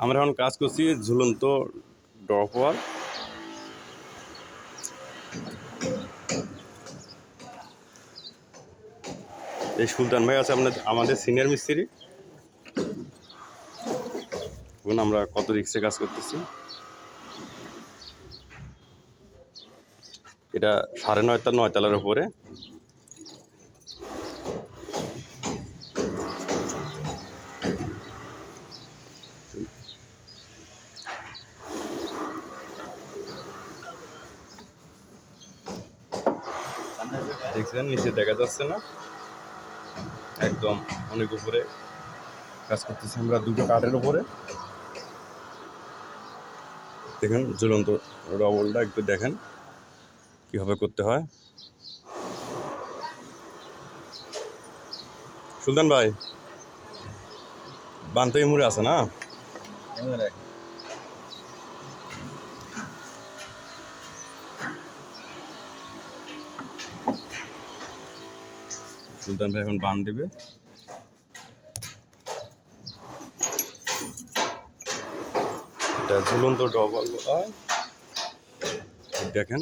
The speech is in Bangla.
আমরা এখন কাজ করছি ঝুলন্ত ড্রপ ওয়াল। এই সুলতান ভাই আছে আমাদের সিনিয়র মিস্ত্রি। এখন আমরা কত রিক্সে কাজ করতেছি। এটা 9.5 তলার উপরে। দেখছেন নিচে দেখা যাচ্ছে না, একদম অনেক উপরে কাজ করতেছি আমরা দুটো কাঠের উপরে। দেখেন ঝুলন্ত রবলটা একটু দেখেন কিভাবে করতে হয়। সুলতান ভাই বান্তই মুড়ে আছে না? সুলতান ভাই এখন বান দিবে। এটা ঝুলন্ত ডবল হয়, দেখেন।